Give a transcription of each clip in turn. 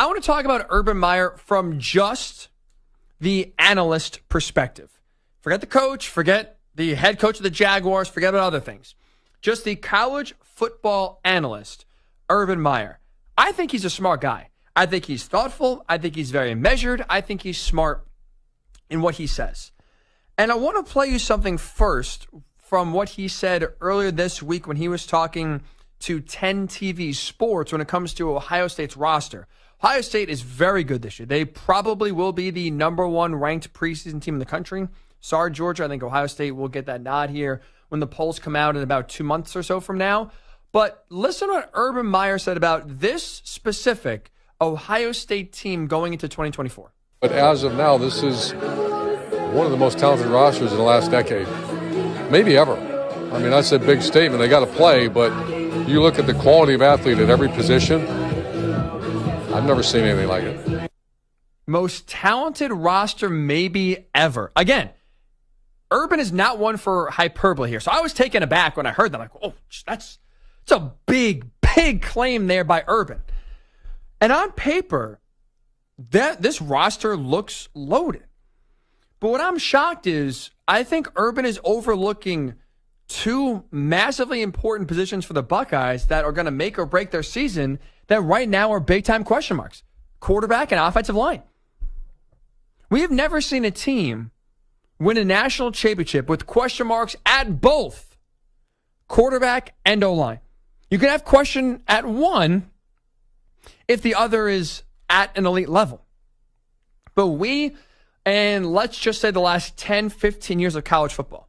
I want to talk about Urban Meyer from just the analyst perspective. Forget the coach, forget the head coach of the Jaguars, forget about other things. Just the college football analyst, Urban Meyer. I think he's a smart guy. I think he's thoughtful. I think he's very measured. I think he's smart in what he says. And I want to play you something first from what he said earlier this week when he was talking to 10 TV Sports when it comes to Ohio State's roster. Ohio State is very good this year. They probably will be the number one ranked preseason team in the country. Sorry, Georgia. I think Ohio State will get that nod here when the polls come out in about 2 months or so from now. But listen to what Urban Meyer said about this specific Ohio State team going into 2024. But as of now, this is one of the most talented rosters in the last decade, maybe ever. I mean, that's a big statement. They got to play, but you look at the quality of athlete at every position, I've never seen anything like it. Most talented roster maybe ever. Again, Urban is not one for hyperbole here. So I was taken aback when I heard that. I'm like, oh, it's a big, big claim there by Urban. And on paper, this roster looks loaded. But what I'm shocked is I think Urban is overlooking two massively important positions for the Buckeyes that are going to make or break their season that right now are big-time question marks. Quarterback and offensive line. We have never seen a team win a national championship with question marks at both quarterback and O-line. You can have question at one if the other is at an elite level. But and let's just say the last 10, 15 years of college football,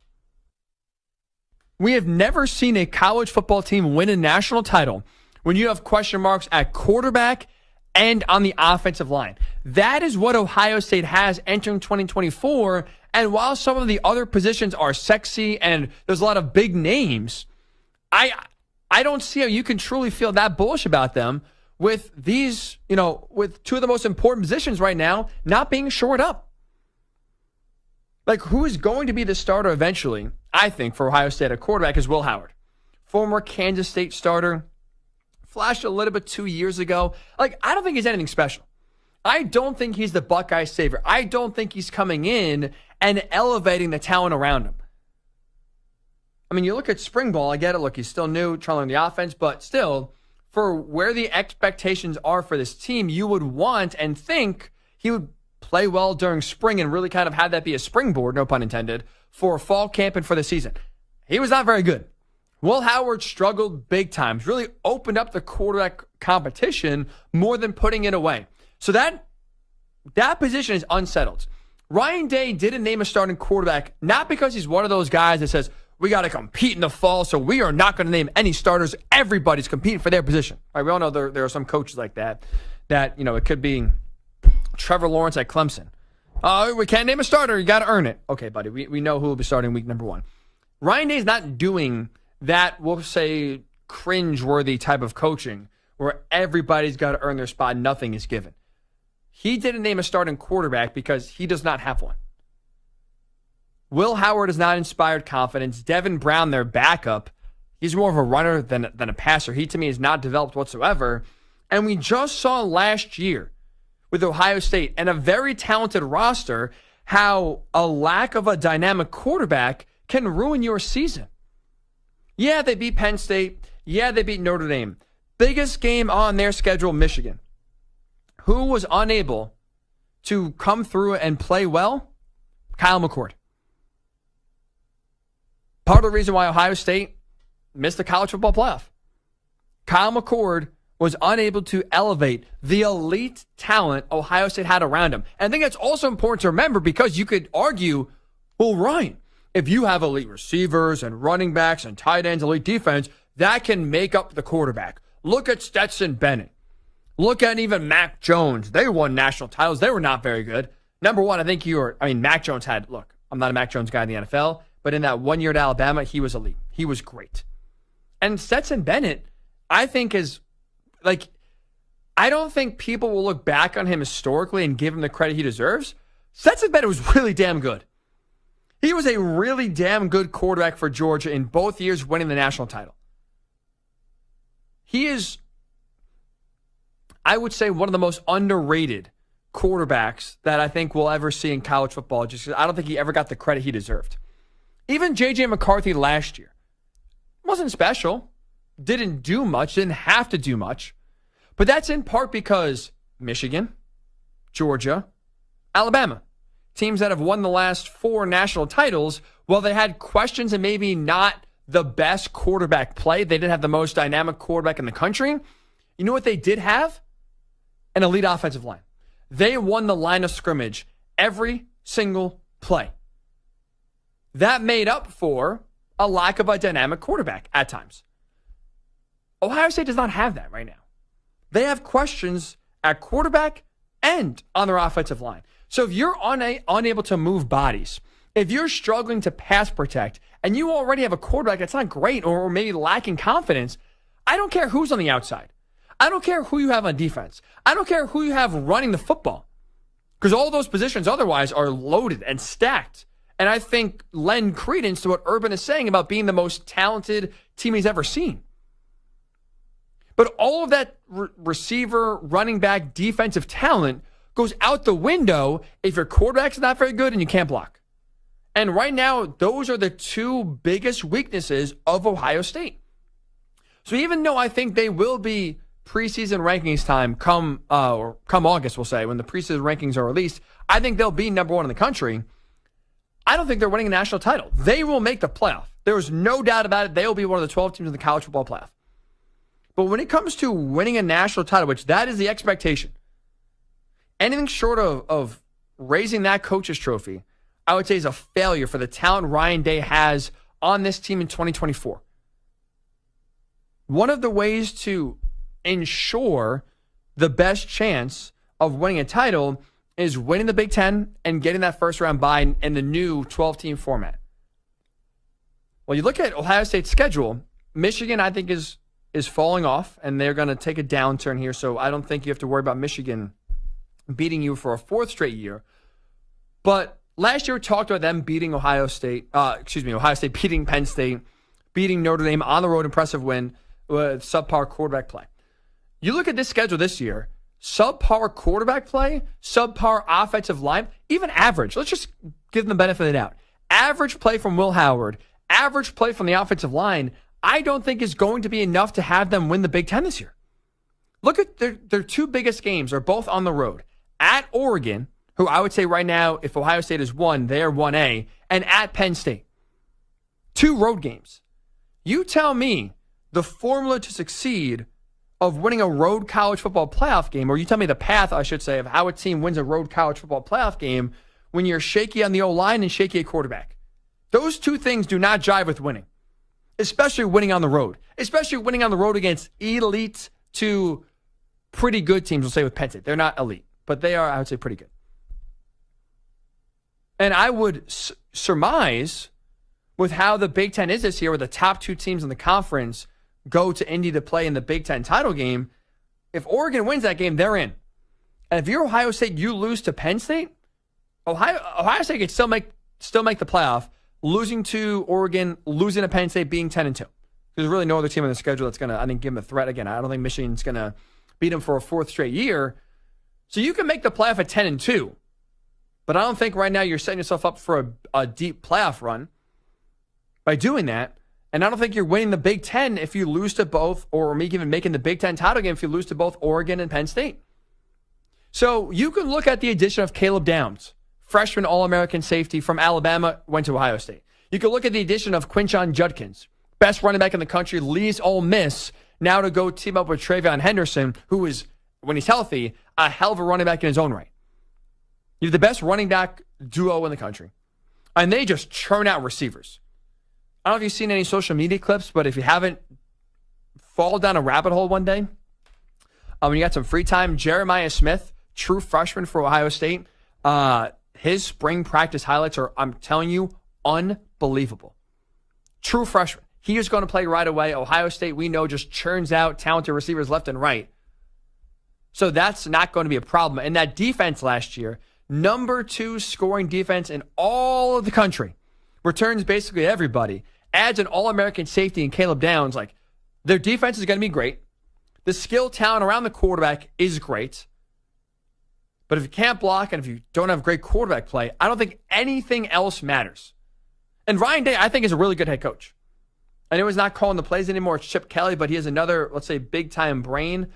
we have never seen a college football team win a national title when you have question marks at quarterback and on the offensive line. That is what Ohio State has entering 2024. And while some of the other positions are sexy and there's a lot of big names, I don't see how you can truly feel that bullish about them with these, with two of the most important positions right now not being shored up. Like, who is going to be the starter eventually, I think, for Ohio State at quarterback is Will Howard. Former Kansas State starter. Flashed a little bit 2 years ago. Like, I don't think he's anything special. I don't think he's the Buckeye savior. I don't think he's coming in and elevating the talent around him. I mean, you look at spring ball, I get it. Look, he's still new, trying to learn the offense, but still, for where the expectations are for this team, you would want and think he would play well during spring and really kind of have that be a springboard, no pun intended, for fall camp and for the season. He was not very good. Will Howard struggled big times, really opened up the quarterback competition more than putting it away. So that position is unsettled. Ryan Day didn't name a starting quarterback, not because he's one of those guys that says, we got to compete in the fall, so we are not going to name any starters. Everybody's competing for their position. Right? We all know there are some coaches like that, it could be Trevor Lawrence at Clemson. We can't name a starter. You got to earn it. Okay, buddy, we know who will be starting week number 1. Ryan Day's not doing that, we'll say, cringe-worthy type of coaching where everybody's got to earn their spot, nothing is given. He didn't name a starting quarterback because he does not have one. Will Howard has not inspired confidence. Devin Brown, their backup, he's more of a runner than a passer. He, to me, is not developed whatsoever. And we just saw last year with Ohio State and a very talented roster how a lack of a dynamic quarterback can ruin your season. Yeah, they beat Penn State. Yeah, they beat Notre Dame. Biggest game on their schedule, Michigan. Who was unable to come through and play well? Kyle McCord. Part of the reason why Ohio State missed the college football playoff. Kyle McCord was unable to elevate the elite talent Ohio State had around him. And I think that's also important to remember because you could argue, well, Ryan, if you have elite receivers and running backs and tight ends, elite defense, that can make up the quarterback. Look at Stetson Bennett. Look at even Mac Jones. They won national titles. They were not very good. Number one, I think Mac Jones I'm not a Mac Jones guy in the NFL, but in that 1 year at Alabama, he was elite. He was great. And Stetson Bennett, I think I don't think people will look back on him historically and give him the credit he deserves. Stetson Bennett was really damn good. He was a really damn good quarterback for Georgia in both years winning the national title. I would say one of the most underrated quarterbacks that I think we'll ever see in college football, just because I don't think he ever got the credit he deserved. Even J.J. McCarthy last year wasn't special, didn't do much, didn't have to do much. But that's in part because Michigan, Georgia, Alabama, teams that have won the last 4 national titles, while they had questions and maybe not the best quarterback play, they didn't have the most dynamic quarterback in the country. You know what they did have? An elite offensive line. They won the line of scrimmage every single play. That made up for a lack of a dynamic quarterback at times. Ohio State does not have that right now. They have questions at quarterback and on their offensive line. So if you're unable to move bodies, if you're struggling to pass protect, and you already have a quarterback that's not great or maybe lacking confidence, I don't care who's on the outside. I don't care who you have on defense. I don't care who you have running the football. Because all those positions otherwise are loaded and stacked. And I think lend credence to what Urban is saying about being the most talented team he's ever seen. But all of that receiver, running back, defensive talent goes out the window if your quarterback's not very good and you can't block. And right now, those are the 2 biggest weaknesses of Ohio State. So even though I think they will be preseason rankings time come August, we'll say, when the preseason rankings are released, I think they'll be number 1 in the country. I don't think they're winning a national title. They will make the playoff. There is no doubt about it. They will be one of the 12 teams in the college football playoff. But when it comes to winning a national title, which that is the expectation, anything short of raising that coach's trophy, I would say is a failure for the talent Ryan Day has on this team in 2024. One of the ways to ensure the best chance of winning a title is winning the Big Ten and getting that first round bye in the new 12-team format. Well, you look at Ohio State's schedule, Michigan, I think, is falling off, and they're going to take a downturn here, so I don't think you have to worry about Michigan beating you for a 4th straight year. But last year we talked about them beating Ohio State beating Penn State, beating Notre Dame on the road, impressive win with subpar quarterback play. You look at this schedule this year, subpar quarterback play, subpar offensive line, even average. Let's just give them the benefit of the doubt. Average play from Will Howard, average play from the offensive line, I don't think is going to be enough to have them win the Big Ten this year. Look at their 2 biggest games are both on the road. At Oregon, who I would say right now, if Ohio State is 1, they are 1A, and at Penn State. 2 road games. You tell me the formula to succeed of winning a road college football playoff game, or you tell me the path, I should say, of how a team wins a road college football playoff game when you're shaky on the O-line and shaky at quarterback. Those 2 things do not jive with winning. Especially winning on the road. Especially winning on the road against elite to pretty good teams, we'll say, with Penn State. They're not elite, but they are, I would say, pretty good. And I would surmise with how the Big Ten is this year, where the top 2 teams in the conference go to Indy to play in the Big Ten title game, if Oregon wins that game, they're in. And if you're Ohio State, you lose to Penn State, Ohio State could still make the playoff, losing to Oregon, losing to Penn State, being 10-2. There's really no other team on the schedule that's going to, I think, give them a threat. Again, I don't think Michigan's going to beat them for a 4th straight year. So you can make the playoff at 10-2. But I don't think right now you're setting yourself up for a deep playoff run by doing that. And I don't think you're winning the Big Ten if you lose to both, or maybe even making the Big Ten title game if you lose to both Oregon and Penn State. So you can look at the addition of Caleb Downs, freshman All-American safety from Alabama, went to Ohio State. You can look at the addition of Quinshon Judkins, best running back in the country, leaves Ole Miss, now to go team up with Travion Henderson, who is, when he's healthy, a hell of a running back in his own right. You have the best running back duo in the country. And they just churn out receivers. I don't know if you've seen any social media clips, but if you haven't, fall down a rabbit hole one day. When you got some free time, Jeremiah Smith, true freshman for Ohio State, his spring practice highlights are, I'm telling you, unbelievable. True freshman. He is going to play right away. Ohio State, we know, just churns out talented receivers left and right. So that's not going to be a problem. And that defense last year, number 2 scoring defense in all of the country, returns basically everybody, adds an All-American safety in Caleb Downs. Like, their defense is going to be great. The skill talent around the quarterback is great. But if you can't block and if you don't have great quarterback play, I don't think anything else matters. And Ryan Day, I think, is a really good head coach. I know he's not calling the plays anymore. It's Chip Kelly, but he has another, let's say, big-time brain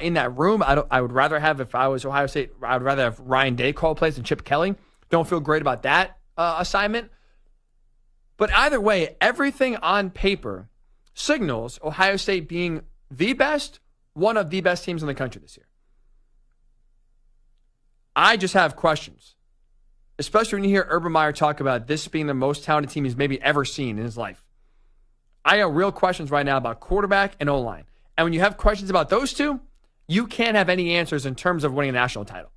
in that room. I would rather have, if I was Ohio State, I would rather have Ryan Day call plays than Chip Kelly. Don't feel great about that assignment. But either way, everything on paper signals Ohio State being the best, one of the best teams in the country this year. I just have questions, especially when you hear Urban Meyer talk about this being the most talented team he's maybe ever seen in his life. I have real questions right now about quarterback and O-line. And when you have questions about those two, you can't have any answers in terms of winning a national title.